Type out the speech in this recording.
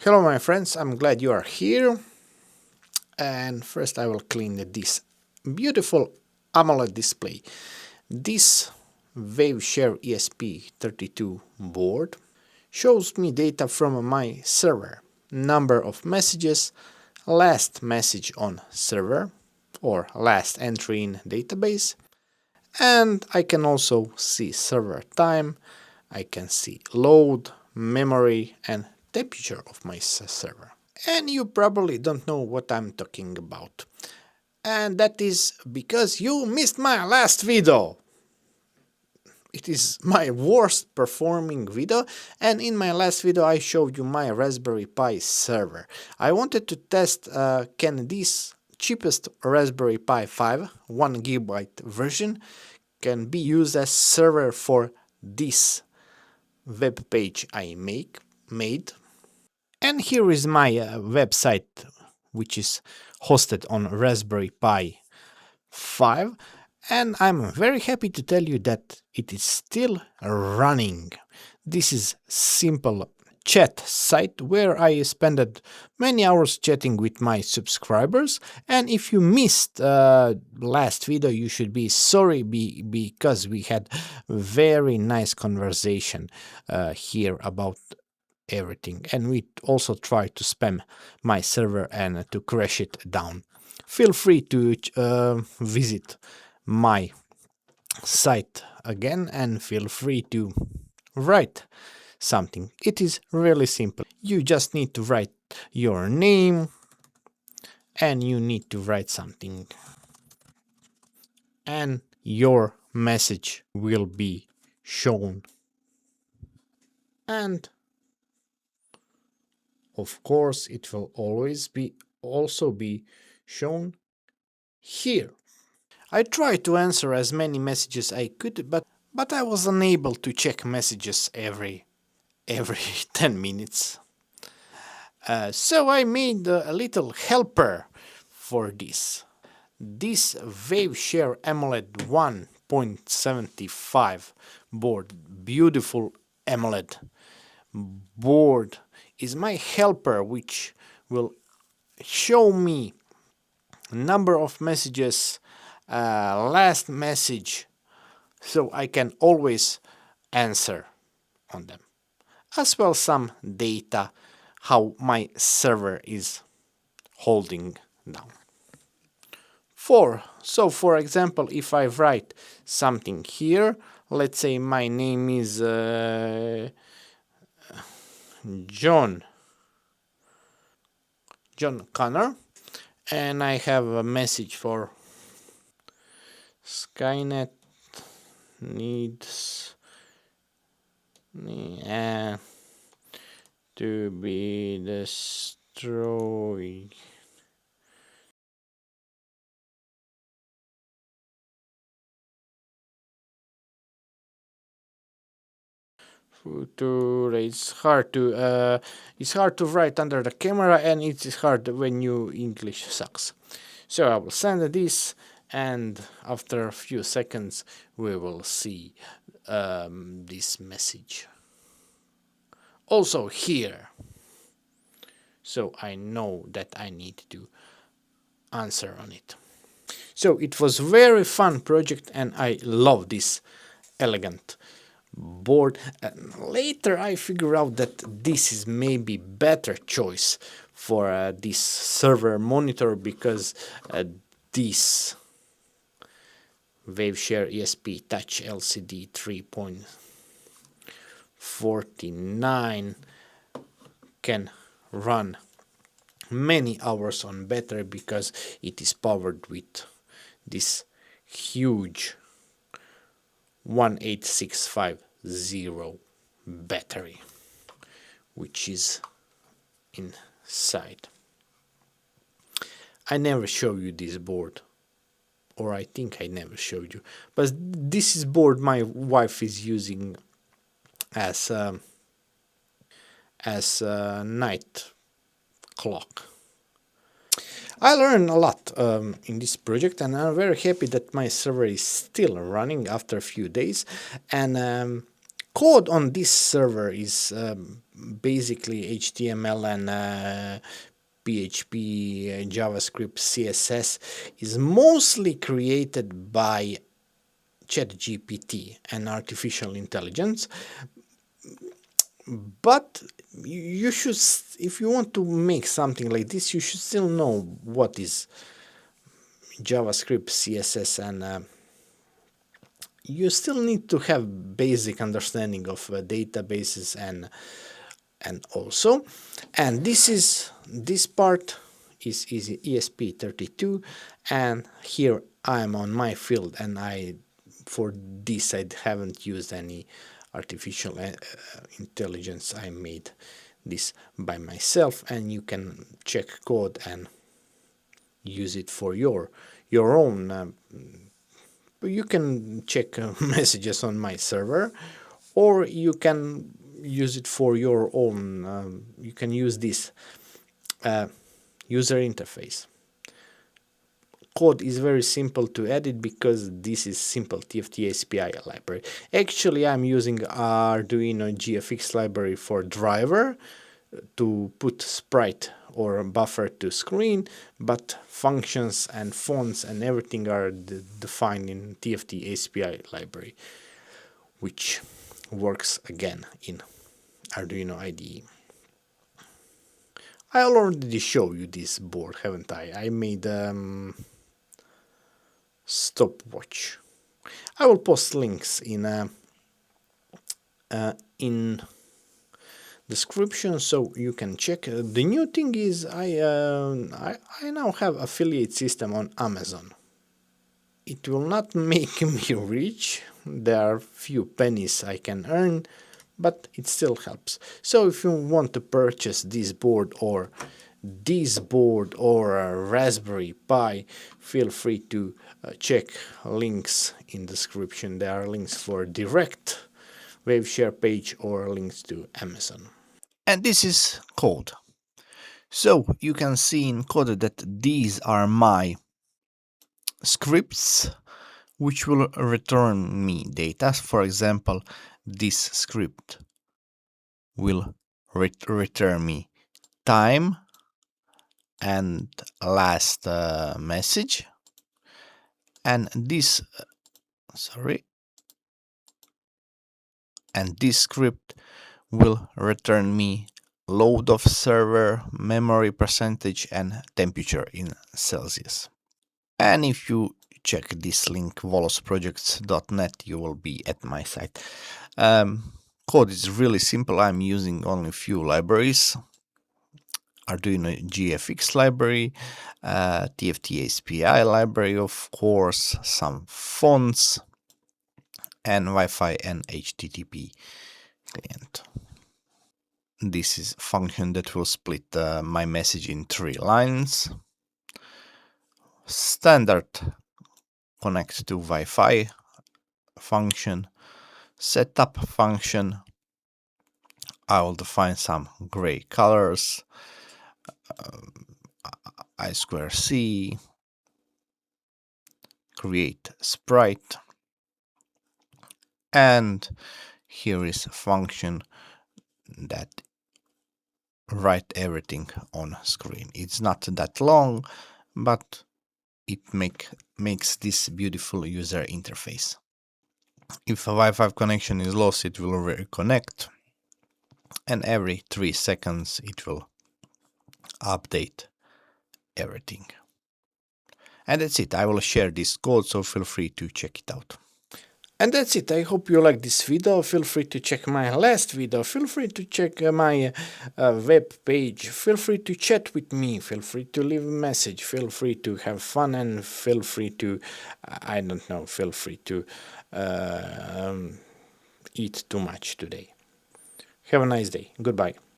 Hello my friends, I'm glad you are here. And first I will clean this beautiful AMOLED display. This Waveshare ESP32 board shows me data from my server, number of messages, last message on server or last entry in database, and I can also see server time, I can see load, memory and temperature of my server. And you probably don't know what I'm talking about. And that is because you missed my last video. It is my worst performing video, and in my last video I showed you my Raspberry Pi server. I wanted to test can this cheapest Raspberry Pi 5 1GB version can be used as server for this web page I made. And here is my website, which is hosted on Raspberry Pi 5, and I'm very happy to tell you that it is still running. This is simple chat site where I spent many hours chatting with my subscribers, and if you missed last video you should be sorry because we had very nice conversation here about everything, and we also try to spam my server and to crash it down. Feel free to visit my site again and feel free to write something. It is really simple. You just need to write your name and you need to write something, and your message will be shown. And of course, it will always also be shown here. I tried to answer as many messages I could, but I was unable to check messages every 10 minutes. So I made a little helper for this. This Waveshare AMOLED 1.75 board, beautiful AMOLED board, is my helper, which will show me number of messages, last message, so I can always answer on them, as well some data how my server is holding down. For example, if I write something here, let's say my name is John Connor, and I have a message for Skynet needs to be destroyed. It's hard to write under the camera, and it is hard when your English sucks. So I will send this, and after a few seconds we will see this message. Also here, so I know that I need to answer on it. So it was very fun project, and I love this elegant board. And later I figure out that this is maybe better choice for this server monitor, because this Waveshare ESP Touch LCD 3.49 can run many hours on battery, because it is powered with this huge 18650 battery, which is inside. I never show you this board, or I think I never showed you, but this is board my wife is using as a night clock. I learned a lot in this project, and I'm very happy that my server is still running after a few days. And code on this server is basically HTML and PHP, JavaScript, CSS is mostly created by ChatGPT and artificial intelligence. But you should, if you want to make something like this, you should still know what is JavaScript, CSS, and you still need to have basic understanding of databases and also, and this part is ESP32, and here I'm on my field, and for this I haven't used any artificial intelligence. I made this by myself, and you can check code and use it for your own. You can check messages on my server, or you can use it for your own. You can use this user interface. Code is very simple to edit because this is simple TFT API library. Actually, I'm using Arduino GFX library for driver to put sprite or buffer to screen, but functions and fonts and everything are defined in TFT API library, which works again in Arduino IDE. I already showed you this board, haven't I? I made stopwatch. I will post links in description so you can check. The new thing is I now have affiliate system on Amazon. It will not make me rich. There are few pennies I can earn, but it still helps. So if you want to purchase this board or a Raspberry Pi, feel free to check links in description. There are links for direct Waveshare page or links to Amazon. And this is code. So you can see in code that these are my scripts which will return me data. For example, this script will return me time and last message, and this script will return me load of server, memory percentage, and temperature in Celsius. And if you check this link, volosprojects.net, you will be at my site. Code is really simple. I'm using only few libraries. Arduino GFX library, TFT API library, of course, some fonts, and Wi-Fi and HTTP client. This is a function that will split my message in 3 lines. Standard connect to Wi-Fi function, setup function. I will define some gray colors, I2C, create sprite, and here is a function that write everything on screen. It's not that long, but it makes this beautiful user interface. If a Wi-Fi connection is lost, it will reconnect, and every 3 seconds it will update everything. And that's it. I will share this code, so feel free to check it out. And that's it. I hope you like this video. Feel free to check my last video. Feel free to check my web page. Feel free to chat with me. Feel free to leave a message. Feel free to have fun, and feel free to, I don't know, feel free to eat too much today. Have a nice day. Goodbye.